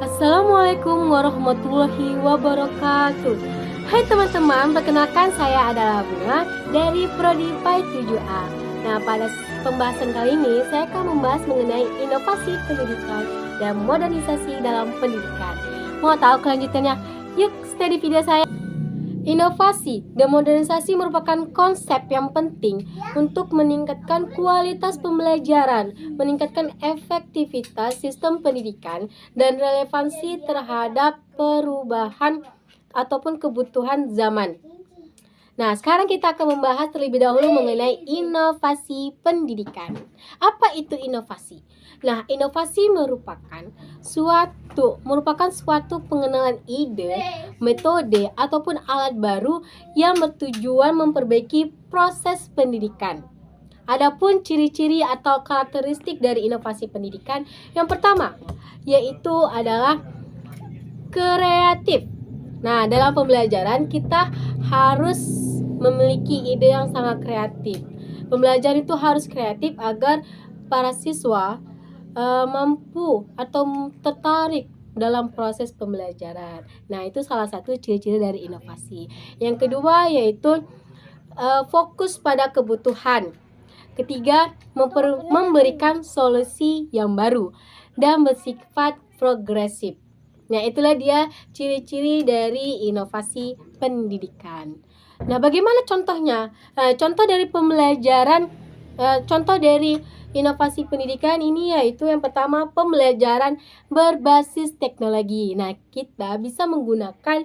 Assalamualaikum warahmatullahi wabarakatuh. Hai teman-teman, perkenalkan saya adalah Bunga dari Prodi PAI 7A. Nah, pada pembahasan kali ini saya akan membahas mengenai inovasi pendidikan dan modernisasi dalam pendidikan. Mau tahu kelanjutannya? Yuk, stay di video saya. Inovasi dan modernisasi merupakan konsep yang penting untuk meningkatkan kualitas pembelajaran, meningkatkan efektivitas sistem pendidikan, dan relevansi terhadap perubahan ataupun kebutuhan zaman. Nah, sekarang kita akan membahas terlebih dahulu mengenai inovasi pendidikan. Apa itu inovasi? Nah, inovasi merupakan suatu pengenalan ide, metode, ataupun alat baru yang bertujuan memperbaiki proses pendidikan. Adapun ciri-ciri atau karakteristik dari inovasi pendidikan, yang pertama yaitu adalah kreatif. Nah, dalam pembelajaran kita harus memiliki ide yang sangat kreatif. Pembelajaran itu harus kreatif agar para siswa mampu atau tertarik dalam proses pembelajaran. Nah, itu salah satu ciri-ciri dari inovasi. Yang kedua yaitu fokus pada kebutuhan. Ketiga, memberikan solusi yang baru dan bersifat progresif. Nah, itulah dia ciri-ciri dari inovasi pendidikan. Nah, bagaimana contohnya? Contoh dari contoh dari inovasi pendidikan ini yaitu yang pertama, pembelajaran berbasis teknologi. Nah, kita bisa menggunakan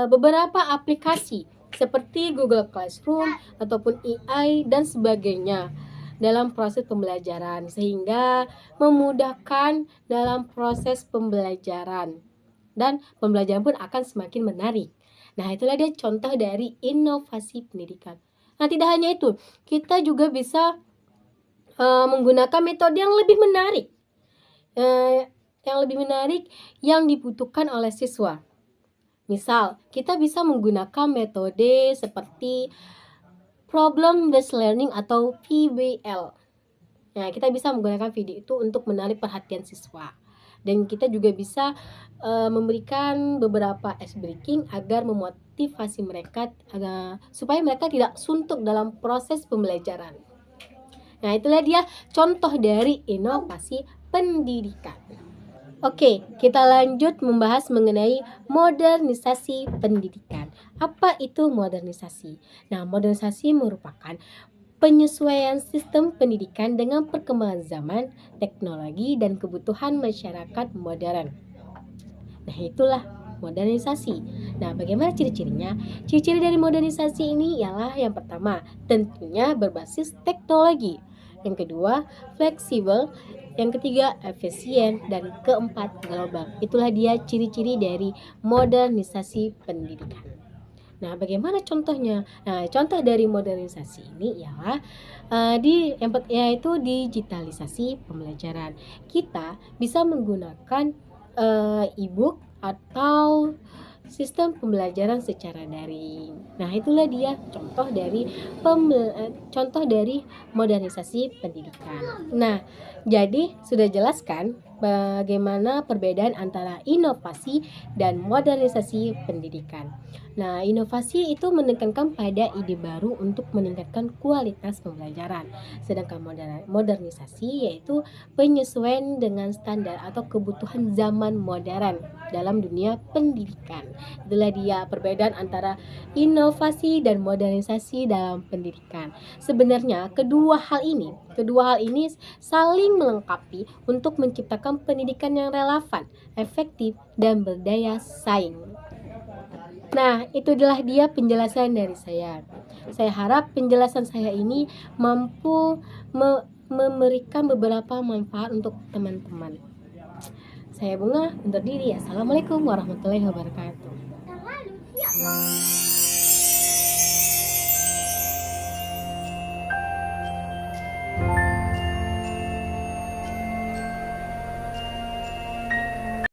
beberapa aplikasi seperti Google Classroom ataupun AI dan sebagainya dalam proses pembelajaran, sehingga memudahkan dalam proses pembelajaran dan pembelajaran pun akan semakin menarik. Nah, itulah dia contoh dari inovasi pendidikan. Nah, tidak hanya itu, kita juga bisa menggunakan metode yang lebih menarik, yang dibutuhkan oleh siswa. Misal, kita bisa menggunakan metode seperti problem based learning atau PBL. Nah, kita bisa menggunakan video itu untuk menarik perhatian siswa. Dan kita juga bisa memberikan beberapa ice breaking agar memotivasi mereka supaya mereka tidak suntuk dalam proses pembelajaran. Nah, itulah dia contoh dari inovasi pendidikan. Oke, kita lanjut membahas mengenai modernisasi pendidikan. Apa itu modernisasi? Nah, modernisasi merupakan penyesuaian sistem pendidikan dengan perkembangan zaman, teknologi, dan kebutuhan masyarakat modern. Nah, itulah modernisasi. Nah, bagaimana ciri-cirinya? Ciri-ciri dari modernisasi ini ialah yang pertama, tentunya berbasis teknologi. Yang kedua, fleksibel. Yang ketiga, efisien. Dan keempat, global. Itulah dia ciri-ciri dari modernisasi pendidikan. Nah, bagaimana contohnya? Nah, contoh dari modernisasi ini ialah yaitu digitalisasi pembelajaran. Kita bisa menggunakan e-book atau sistem pembelajaran secara daring. Nah, itulah dia contoh dari modernisasi pendidikan. Nah, jadi sudah jelaskan bagaimana perbedaan antara inovasi dan modernisasi pendidikan. Nah, inovasi itu menekankan pada ide baru untuk meningkatkan kualitas pembelajaran. Sedangkan modernisasi yaitu penyesuaian dengan standar atau kebutuhan zaman modern dalam dunia pendidikan. Itulah dia perbedaan antara inovasi dan modernisasi dalam pendidikan. Sebenarnya kedua hal ini saling melengkapi untuk menciptakan pendidikan yang relevan, efektif, dan berdaya saing. Nah, itu adalah dia penjelasan dari saya. Saya harap penjelasan saya ini mampu memberikan beberapa manfaat untuk teman-teman. Saya Bunga, undur diri. Assalamualaikum warahmatullahi wabarakatuh.